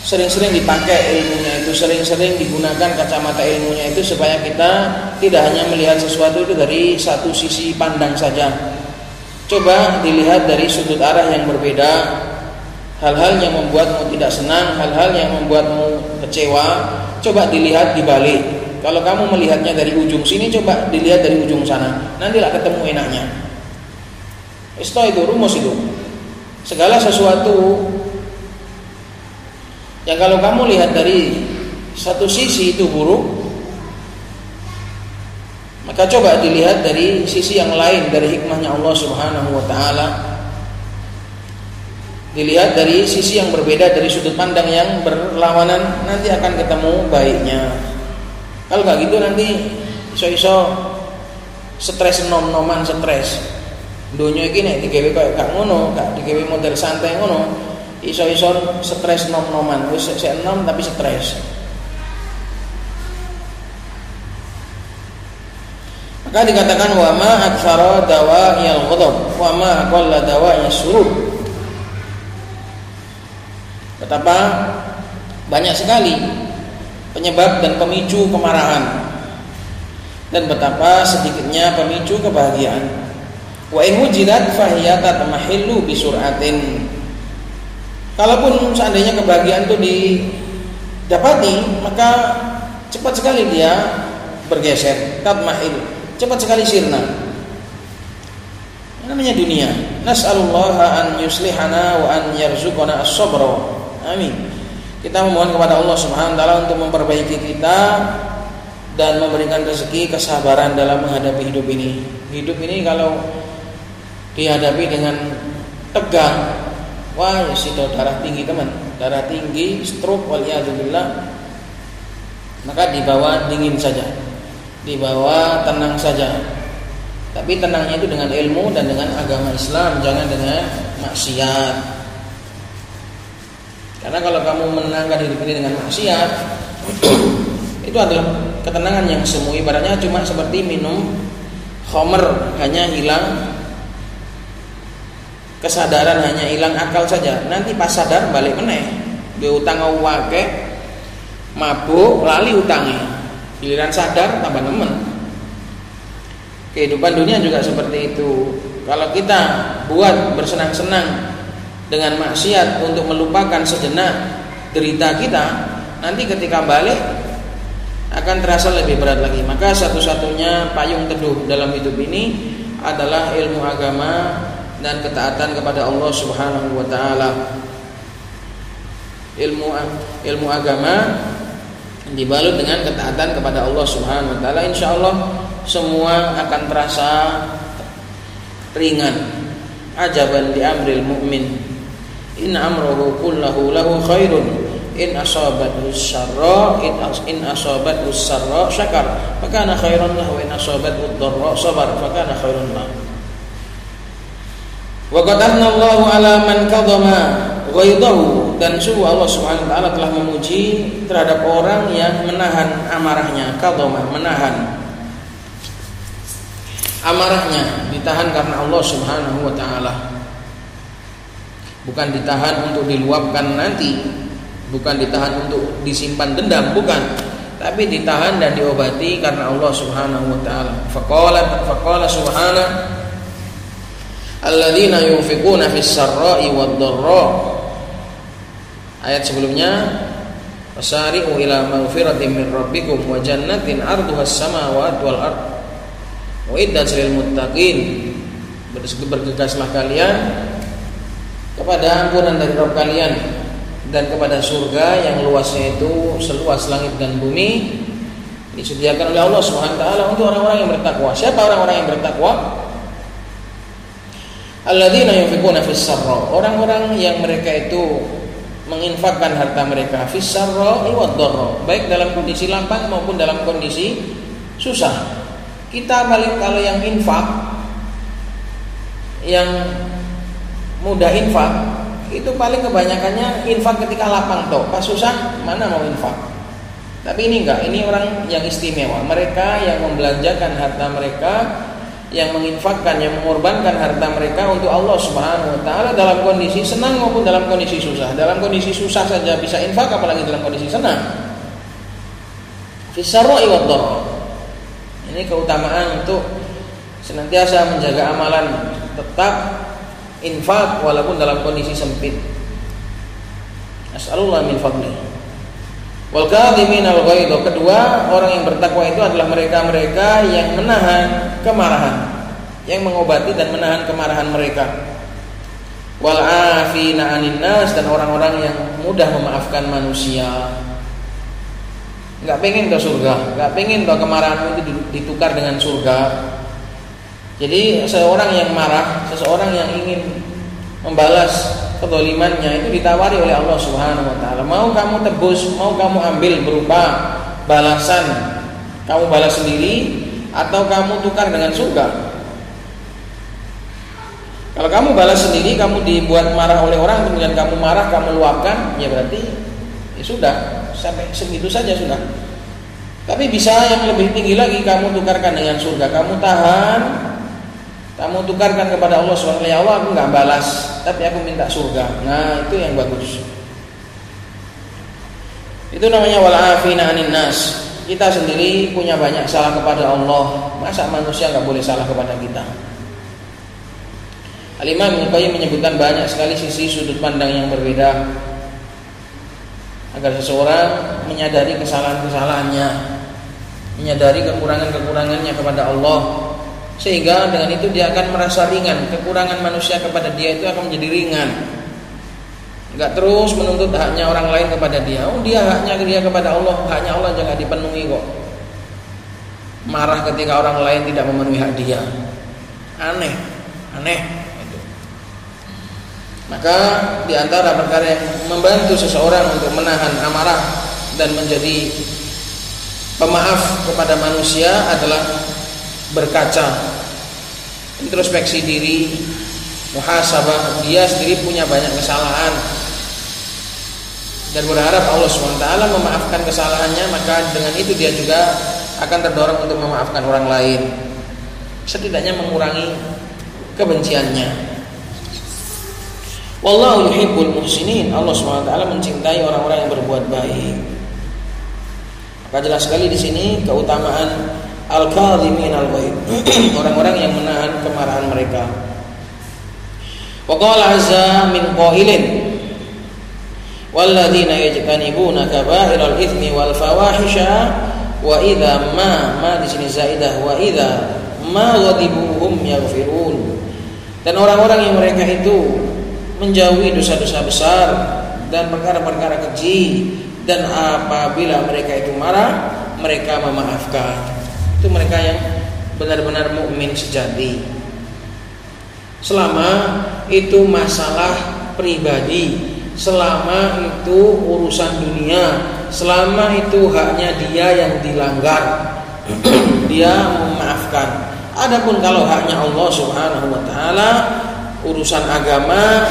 [SPEAKER 3] sering-sering dipakai ilmunya itu, sering-sering digunakan kacamata ilmunya itu, supaya kita tidak hanya melihat sesuatu itu dari satu sisi pandang saja. Coba dilihat dari sudut arah yang berbeda. Hal-hal yang membuatmu tidak senang, hal-hal yang membuatmu kecewa, coba dilihat di balik. Kalau kamu melihatnya dari ujung sini, coba dilihat dari ujung sana. Nantilah ketemu enaknya. Itu rumus itu. Segala sesuatu yang kalau kamu lihat dari satu sisi itu buruk, maka coba dilihat dari sisi yang lain, dari hikmahnya Allah Subhanahu wa taala. Dilihat dari sisi yang berbeda, dari sudut pandang yang berlawanan, nanti akan ketemu baiknya. Kalau nggak gitu nanti iso-iso stres, nom-noman stres. Dunia iki nek digawe koyo gak ngono, gak digawe model santai ngono, iso-iso stres nom-noman, wis sik enom tapi stres. Maka dikatakan wa ma aktsara dawa'il ghadab wa ma aqalla dawa'is surur. Betapa banyak sekali penyebab dan pemicu kemarahan, dan betapa sedikitnya pemicu kebahagiaan. Wa in wujidat fahiya tatmahillu bi sur'atin. Kalaupun seandainya kebahagiaan itu didapati, maka cepat sekali dia bergeser, tatmahil, cepat sekali sirna. Namanya dunia. Nas'alullaha an yuslihana wa an yarzuqana as-sabra. Amin. Kita memohon kepada Allah Subhanahu wa taala untuk memperbaiki kita dan memberikan rezeki kesabaran dalam menghadapi hidup ini. Hidup ini kalau dihadapi dengan tegang, wah ya situ darah tinggi teman, darah tinggi, stroke waliyadzubillah. Maka dibawa dingin saja, dibawa tenang saja. Tapi tenangnya itu dengan ilmu dan dengan agama Islam, jangan dengan maksiat. Karena kalau kamu menenangkan hidup ini dengan maksiat, itu adalah ketenangan yang semu. Ibaratnya cuma seperti minum khamr, hanya hilang kesadaran, hanya hilang akal saja. Nanti pas sadar balik meneh, dia utang awake, mabuk, lali utangnya. Giliran sadar tambah nemen. Kehidupan dunia juga seperti itu. Kalau kita buat bersenang-senang dengan maksiat untuk melupakan sejenak derita kita, nanti ketika balik akan terasa lebih berat lagi. Maka satu-satunya payung teduh dalam hidup ini adalah ilmu agama dan ketaatan kepada Allah Subhanahu wa taala. Ilmu agama dibalut dengan ketaatan kepada Allah Subhanahu wa taala, insyaallah semua akan terasa ringan. ajaban li amril mu'min in amruhu kullahu lahu khairun in asabathu syarra syakar fakana khairan lahu wa in asabathu dharra sabar fakana khairan lahu. Wa qad Allahu ala man kadhama ghaidahu, dan sungguh Allah Subhanahu wa taala telah memuji terhadap orang yang menahan amarahnya. Kadhama, menahan amarahnya, ditahan karena Allah Subhanahu wa taala. Bukan ditahan untuk diluapkan nanti, bukan ditahan untuk disimpan dendam, bukan, tapi ditahan dan diobati karena Allah Subhanahu wa taala. Faqala subhanahu alladzina yunfiquna fis sarra'i wad dharra. Ayat sebelumnya, wasari'u ila maghfiratin min rabbikum wa jannatin 'arduhas samawati wal ard uiddat lil muttaqin. Bergegaslah kalian kepada ampunan dari Rabb kalian dan kepada surga yang luasnya itu seluas langit dan bumi, disediakan oleh Allah Subhanahu wa taala untuk orang-orang yang bertakwa. Siapa orang-orang yang bertakwa? Alladzina yunfiquna fis sarra, orang-orang yang mereka itu menginfakkan harta mereka fis sarra wad dharra, baik dalam kondisi lapang maupun dalam kondisi susah. Kita paling kalau yang infak, yang mudah infak itu paling kebanyakannya infak ketika lapang toh, pas susah mana mau infak. Tapi ini enggak, ini orang yang istimewa, mereka yang membelanjakan harta mereka, yang menginfakkan, yang mengorbankan harta mereka untuk Allah Subhanahu wa taala dalam kondisi senang maupun dalam kondisi susah. Dalam kondisi susah saja bisa infak, apalagi dalam kondisi senang. Fisarra'i wad dharra. Ini keutamaan untuk senantiasa menjaga amalan, tetap infak walaupun dalam kondisi sempit. As'alullah min fadlih. Wal kadhiminal ghaidha, kedua, orang yang bertakwa itu adalah mereka-mereka yang menahan kemarahan, yang mengobati dan menahan kemarahan mereka. Wal afina 'anil nas, dan orang-orang yang mudah memaafkan manusia. Enggak pengen ke surga, enggak pengen ke kemarahan itu ditukar dengan surga. Jadi seorang yang marah, seseorang yang ingin membalas kezalimannya itu ditawari oleh Allah Subhanahu wa taala. Mau kamu tebus, mau kamu ambil berupa balasan, kamu balas sendiri atau kamu tukar dengan surga. Kalau kamu balas sendiri, kamu dibuat marah oleh orang, kemudian kamu marah, kamu luapkan, ya berarti ya sudah, sampai segitu saja sudah. Tapi bisa yang lebih tinggi lagi, kamu tukarkan dengan surga. Kamu tahan, kamu tukarkan kepada Allah SWT. Ya Allah, aku gak balas, tapi aku minta surga. Nah, itu yang bagus. Itu namanya wal'afina 'anil nas. Kita sendiri punya banyak salah kepada Allah. Masa manusia gak boleh salah kepada kita? Al-Imam Ibnu Qayyim menyebutkan banyak sekali sisi sudut pandang yang berbeda agar seseorang menyadari kesalahan-kesalahannya, menyadari kekurangan-kekurangannya kepada Allah, sehingga dengan itu dia akan merasa ringan. Kekurangan manusia kepada dia itu akan menjadi ringan. Enggak terus menuntut haknya orang lain kepada dia. Oh, dia haknya dia kepada Allah, haknya Allah jangan dipenuhi kok. Marah ketika orang lain tidak memenuhi hak dia. Aneh. Itu. Maka di antara perkara yang membantu seseorang untuk menahan amarah dan menjadi pemaaf kepada manusia adalah berkaca, introspeksi diri, muhasabah. Dia sendiri punya banyak kesalahan dan berharap Allah SWT memaafkan kesalahannya, maka dengan itu dia juga akan terdorong untuk memaafkan orang lain, setidaknya mengurangi kebenciannya. Wallahu yuhibbul muhsinin. Allah SWT mencintai orang-orang yang berbuat baik. Maka jelas sekali di sini keutamaan al-kadhimin al-ghaidh, orang-orang yang menahan kemarahan mereka. Wa qala azza min qailin walladzina yajtanibuna kaba'iral itsmi wal fawahisha wa idza ma di sini zaidah wa idza ma ghadibuhum yaghfirun. Dan orang-orang yang mereka itu menjauhi dosa-dosa besar dan perkara-perkara keji, dan apabila mereka itu marah, mereka memaafkan. Itu mereka yang benar-benar mukmin sejati. selama itu masalah pribadi, selama itu urusan dunia, selama itu haknya dia yang dilanggar, dia memaafkan. Adapun kalau haknya Allah Subhanahu wa taala, urusan agama,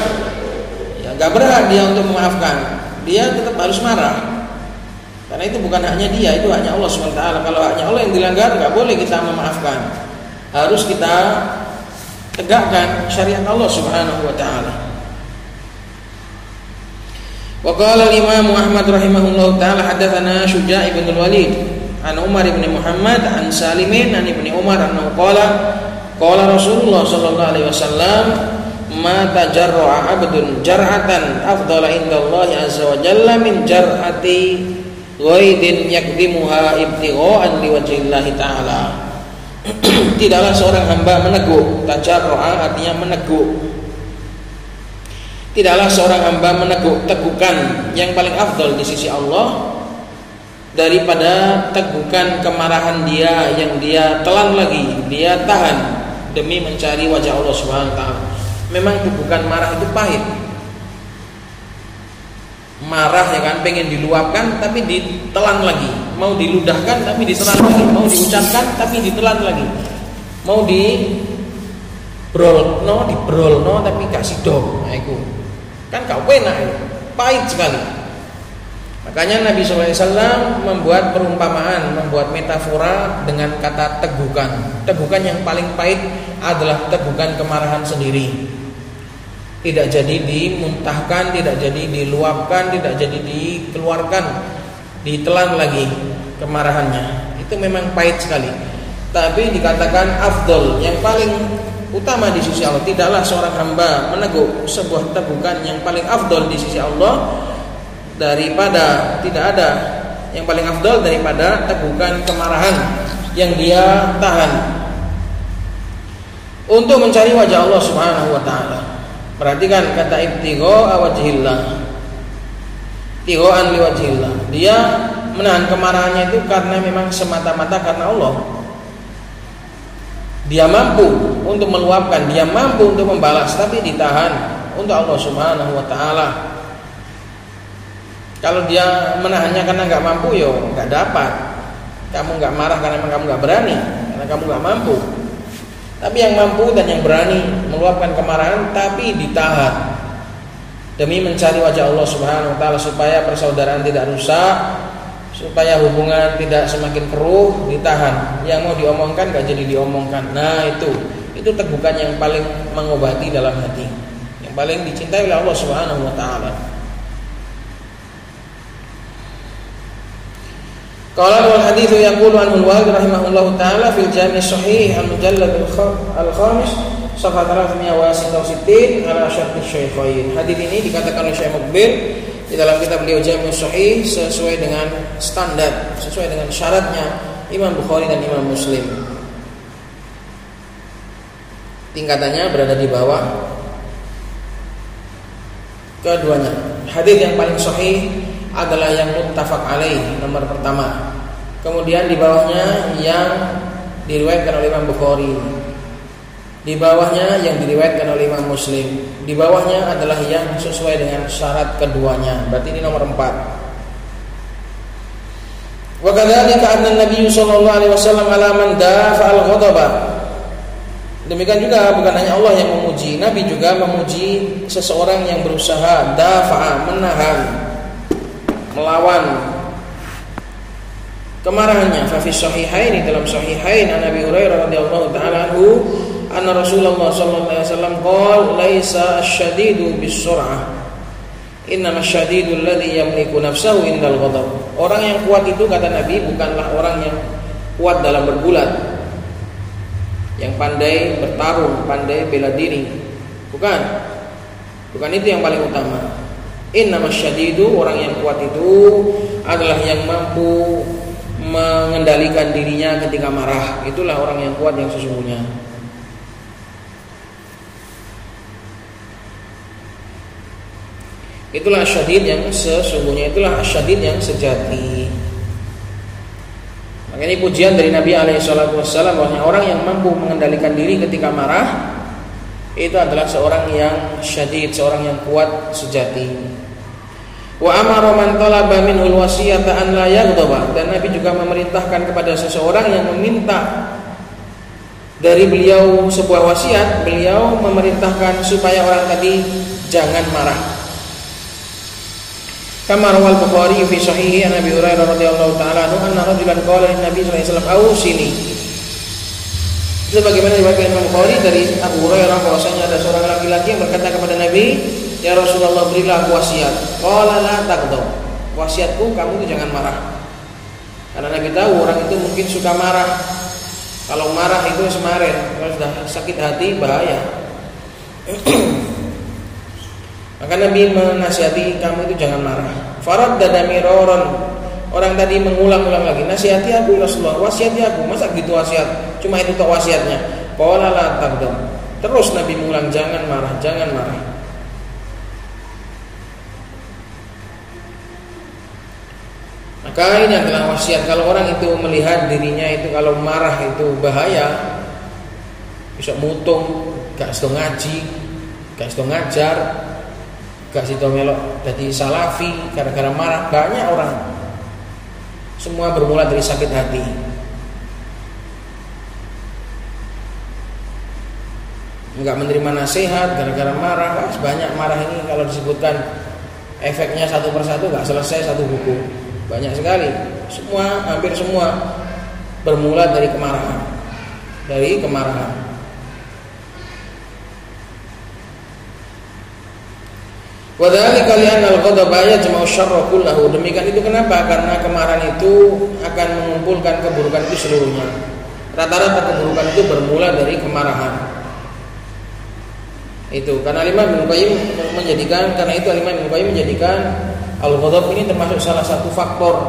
[SPEAKER 3] ya gak berhak dia untuk memaafkan. Dia tetap harus marah. Karena itu bukan haknya dia, itu haknya Allah Subhanahu wa taala. Kalau haknya Allah yang dilanggar, gak boleh kita memaafkan. Harus kita tegakkan syariat Allah Subhanahu wa taala. Wa qala al-Imam Ahmad rahimahullahu taala hadatsana Syuja' ibn al-Walid an Umar ibn Muhammad an Salimin an ibni Umar annahu qala Rasulullah sallallahu alaihi wasallam ma tajarra'a 'abdun jar'atan afdala indallahi azza wa jalla min jar'ati ghaidin yakdimuha ibtigha'an liwajhillahi ta'ala. Tidaklah seorang hamba meneguk, tajarra'a artinya meneguk. Tidaklah seorang hamba meneguk tegukan yang paling afdal di sisi Allah daripada tegukan kemarahan dia yang dia telan lagi, dia tahan demi mencari wajah Allah Subhanahu wa taala. Memang tegukan marah itu pahit. Marah ya kan, pengen diluapkan tapi ditelan lagi, mau diludahkan tapi ditelan lagi, mau diucapkan tapi ditelan lagi, mau dibrolno tapi gak sido. Nah itu kan gak enak, pahit sekali. Makanya Nabi SAW membuat perumpamaan, membuat metafora dengan kata tegukan. Tegukan yang paling pahit adalah tegukan kemarahan sendiri. Tidak jadi dimuntahkan, tidak jadi diluapkan, tidak jadi dikeluarkan, ditelan lagi kemarahannya. Itu memang pahit sekali. Tapi dikatakan afdol, yang paling utama di sisi Allah. Tidaklah seorang hamba meneguk sebuah tegukan yang paling afdol di sisi Allah daripada, tidak ada yang paling afdol daripada tegukan kemarahan yang dia tahan untuk mencari wajah Allah Subhanahu wa taala. Perhatikan kata ibtigha wajhillah, tighaan liwajhillah. Dia menahan kemarahannya itu karena memang semata-mata karena Allah. Dia mampu untuk meluapkan, dia mampu untuk membalas, tapi ditahan untuk Allah Subhanahu wa taala. Kalau dia menahannya karena nggak mampu, yo nggak dapat. Kamu nggak marah karena kamu nggak berani, karena kamu nggak mampu. Tapi yang mampu dan yang berani meluapkan kemarahan, tapi ditahan demi mencari wajah Allah Subhanahu wa taala, supaya persaudaraan tidak rusak, supaya hubungan tidak semakin keruh, ditahan. Yang mau diomongkan gak jadi diomongkan. Nah itu tegukan yang paling mengobati dalam hati, yang paling dicintai oleh Allah Subhanahu wa taala. Qala wal haditsu yaqulu anhu al-Wahid rahimahullahu taala fil Jami' Shahih al-Mujallad al-Khamis safha 366 ala syarh asy-Syaikhain. Hadis ini dikatakan oleh Syekh Mukbil di dalam kitab beliau Jami' Shahih sesuai dengan standar, sesuai dengan syaratnya Imam Bukhari dan Imam Muslim. Tingkatannya berada di bawah keduanya. Hadis yang paling sahih adalah yang muttafaq alaih, nomor pertama. Kemudian di bawahnya yang diriwayatkan oleh Imam Bukhari. Di bawahnya yang diriwayatkan oleh Imam Muslim. Di bawahnya adalah yang sesuai dengan syarat keduanya. Berarti ini nomor 4. Wa kadzalika anna Nabi sallallahu alaihi wasallam ala man dafa'al ghadaba. Demikian juga bukan hanya Allah yang memuji, Nabi juga memuji seseorang yang berusaha dafa'a, menahan, melawan kemarahannya. Fa fi sahihain, dalam sahihain an Abi Hurairah radhiyallahu ta'ala anhu anna Rasulullah sallallahu alaihi wasallam qala laisa asy-syadidu bis-sur'ah innama asy-syadidu alladhi yamliku nafsahu indal ghadab. Orang yang kuat itu kata Nabi bukanlah orang yang kuat dalam bergulat, yang pandai bertarung, pandai bela diri. Bukan itu yang paling utama. Innama asy-syadidu, orang yang kuat itu adalah yang mampu mengendalikan dirinya ketika marah. Itulah orang yang kuat yang sesungguhnya. Itulah asyadid yang sesungguhnya, itulah asyadid yang sejati. Maka ini pujian dari Nabi alaihissalatu wassalam, bahwa orang yang mampu mengendalikan diri ketika marah, itu adalah seorang yang syadid, seorang yang kuat sejati. Wa amara man talaba minhul wasiyata an la yaghdaba, dan Nabi juga memerintahkan kepada seseorang yang meminta dari beliau sebuah wasiat, beliau memerintahkan supaya orang tadi jangan marah. Kama rawal Bukhari fi sahihi an Abi Hurairah radhiyallahu ta'ala anhu anna rajulan qala lin Nabi sallallahu alaihi wasallam ausini. Sebagaimana diriwayatkan Imam Bukhari dari Abu Hurairah bahwasanya ada seorang laki-laki yang berkata kepada Nabi, "Ya Rasulullah, berilah aku wasiat." Qala la taghdab. Wasiatku kamu itu jangan marah. Karena Nabi tahu orang itu mungkin suka marah. Kalau marah itu semaren, kalau sudah sakit hati bahaya. Maka Nabi menasihati, kamu itu jangan marah. Faradda miraran. Orang tadi mengulang-ulang lagi, nasihati aku Rasulullah, wasiati aku. Masa gitu wasiat? Cuma itu tok wasiatnya. Qala la taghdab. Terus Nabi mengulang, jangan marah, jangan marah. Maka ini adalah wasiat. Kalau orang itu melihat dirinya itu kalau marah itu bahaya, bisa mutung, gak sedo ngaji, gak sedo ngajar, gak sedo melok jadi salafi gara-gara marah. Banyak orang. Semua bermula dari sakit hati. Enggak menerima nasihat gara-gara marah. Banyak marah ini kalau disebutkan efeknya satu persatu enggak selesai satu buku. Banyak sekali. Semua, hampir semua bermula dari kemarahan. Dari kemarahan. Wadzalika li'anna al-ghadaba yajma'u syarra kullahu. Demikian itu kenapa? Karena kemarahan itu akan mengumpulkan keburukan itu seluruhnya. Rata-rata keburukan itu bermula dari kemarahan. Itu karena Imam Ibnu Qayyim menjadikan, karena itu Imam Ibnu Qayyim menjadikan al-ghadab ini termasuk salah satu faktor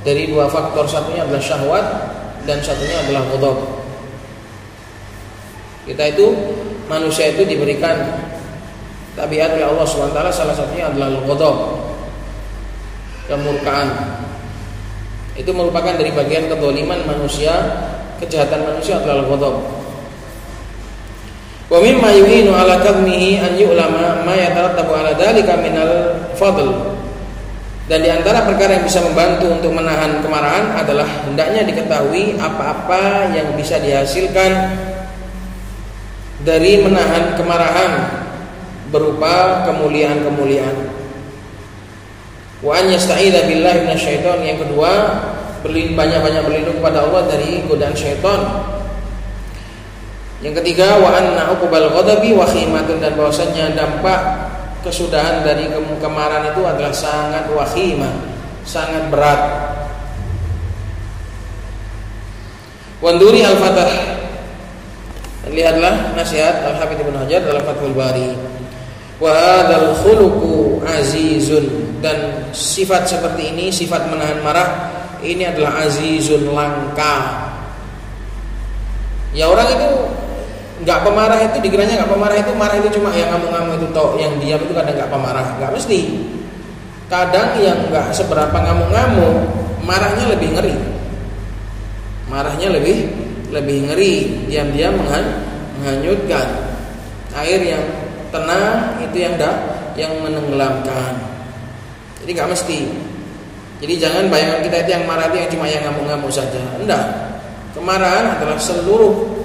[SPEAKER 3] dari dua faktor. Satunya adalah syahwat dan satunya adalah ghadab. Kita itu manusia itu diberikan tabiat oleh Allah SWT, salah satunya adalah al-ghadab, kemurkaan. Itu merupakan dari bagian kedzaliman manusia, kejahatan manusia adalah al-ghadab. Wa mimma yu'inu ala kadmihi an yu'lama ma yatarattabu ala dzalika minal fadl. Dan di antara perkara yang bisa membantu untuk menahan kemarahan adalah hendaknya diketahui apa-apa yang bisa dihasilkan dari menahan kemarahan berupa kemuliaan-kemuliaan. Wa an yasta'idza billahi minasyaiton. Yang kedua, banyak-banyak berlindung kepada Allah dari godaan syaitan. Yang ketiga, wa anna uqbal ghadabi wakhimatun, dan bahwasanya dampak kesudahan dari kemarahan itu adalah sangat wakhimah, sangat berat. Wanduri al-Fatah. Lihatlah nasihat Al-Hafidz Ibnu Hajar dalam Fathul Bari. Wa hadzal khuluqu azizun, dan sifat seperti ini, sifat menahan marah ini adalah azizun, langka. Ya orang itu enggak pemarah itu dikiranya enggak pemarah itu marah itu cuma yang ngamuk-ngamuk itu toh, yang diam itu kadang enggak pemarah, enggak mesti. Kadang yang enggak seberapa ngamuk-ngamuk marahnya lebih ngeri. Marahnya lebih ngeri, diam-diam menghanyutkan. Air yang tenang itu yang menenggelamkan. Jadi nggak mesti. Jadi jangan bayangan kita itu yang marah itu yang cuma yang ngamuk-ngamuk saja. Enggak. Kemarahan adalah seluruh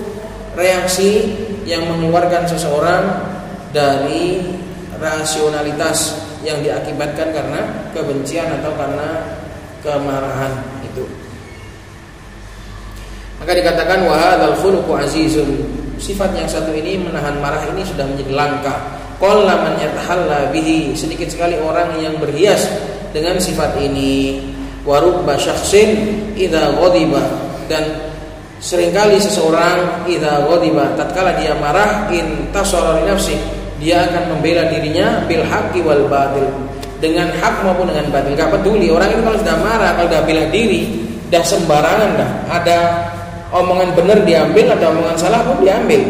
[SPEAKER 3] reaksi yang mengeluarkan seseorang dari rasionalitas yang diakibatkan karena kebencian atau karena kemarahan itu. Maka dikatakan wa hadzal khuluqu azizun. Sifat yang satu ini, menahan marah ini sudah menjadi langka. Qalla man yatahalla bihi. Sedikit sekali orang yang berhias dengan sifat ini. Wa rubba syakhsin idza ghadiba, dan seringkali seseorang idza ghadiba, tatkala dia marah, intasara li nafsi, dia akan membela dirinya bil haqqi wal batil, dengan hak maupun dengan batil. Enggak peduli orang itu kalau sudah marah, kalau sudah bela diri, dah sembarangan dah. Ada omongan benar diambil, ada omongan salah pun diambil.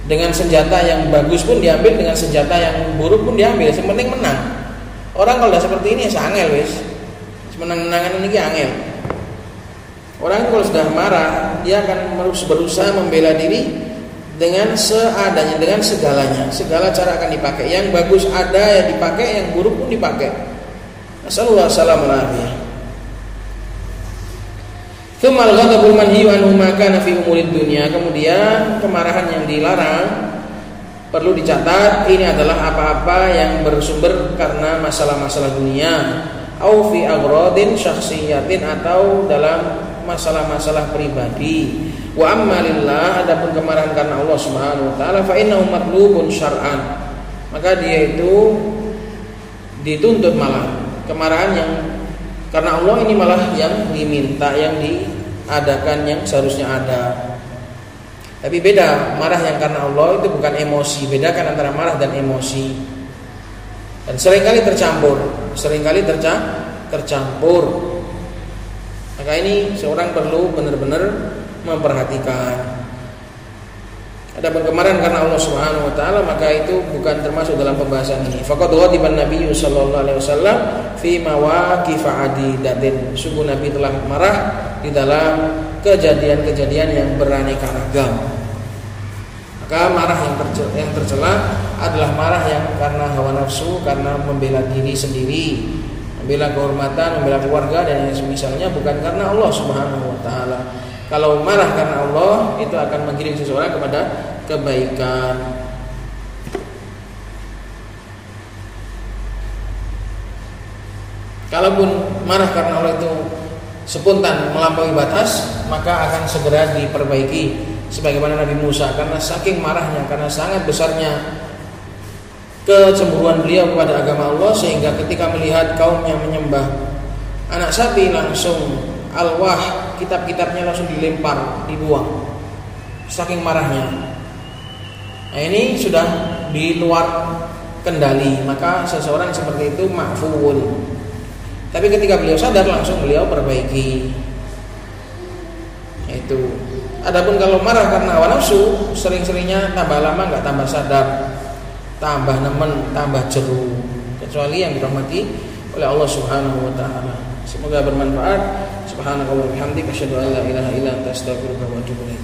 [SPEAKER 3] Dengan senjata yang bagus pun diambil, dengan senjata yang buruk pun diambil. Yang penting menang. Orang kalau udah seperti ini ya angel wis. Menang-menangan ini angel. Orang kalau sudah marah, dia akan berusaha membela diri dengan seadanya, dengan segalanya. Segala cara akan dipakai. Yang bagus ada yang dipakai, yang buruk pun dipakai. Nasallallahu alaihi wasallam. Kemal ghadabul manhiyu anhu ma kana fi umurid dunya. Kemudian kemarahan yang dilarang perlu dicatat, ini adalah apa-apa yang bersumber karena masalah-masalah dunia, au fi agradin syakhsiyatin, atau dalam masalah-masalah pribadi. Wa amma lillah, adapun kemarahan karena Allah Subhanahu wa taala, fa innahu matlubun syar'an, maka dia itu dituntut. Malah kemarahan yang karena Allah ini malah yang diminta, yang diadakan, yang seharusnya ada. Tapi beda, marah yang karena Allah itu bukan emosi. Bedakan antara marah dan emosi. Dan seringkali tercampur, tercampur. Maka ini seorang perlu benar-benar memperhatikan. Adapun kemarahan karena Allah Subhanahu wa taala, maka itu bukan termasuk dalam pembahasan ini. Faqad ghadiban Nabi sallallahu alaihi wasallam fi mawaqif adidatin. Sungguh Nabi telah marah di dalam kejadian-kejadian yang beraneka ragam. Maka marah yang tercela adalah marah yang karena hawa nafsu, karena membela diri sendiri, membela kehormatan, membela keluarga dan yang semisalnya, bukan karena Allah Subhanahu wa taala. Kalau marah karena Allah, itu akan menggiring seseorang kepada kebaikan. Kalaupun marah karena Allah itu spontan melampaui batas, maka akan segera diperbaiki. Sebagaimana Nabi Musa, karena saking marahnya, karena sangat besarnya kecemburuan beliau kepada agama Allah, sehingga ketika melihat kaumnya menyembah anak sapi, langsung alwah, kitab-kitabnya langsung dilempar, dibuang, saking marahnya. Nah, ini sudah di luar kendali, maka seseorang seperti itu ma'fuun. Tapi ketika beliau sadar, langsung beliau perbaiki. Itu. Adapun kalau marah karena hawa nafsu, sering-seringnya tambah lama nggak tambah sadar, tambah nemen, tambah jeru. Kecuali yang dirahmati oleh Allah Subhanahu wa taala. Semoga bermanfaat. Subhanallahi wa bihamdihi, asyhadu an la ilaha illa anta, astaghfiruka wa atubu ilaik.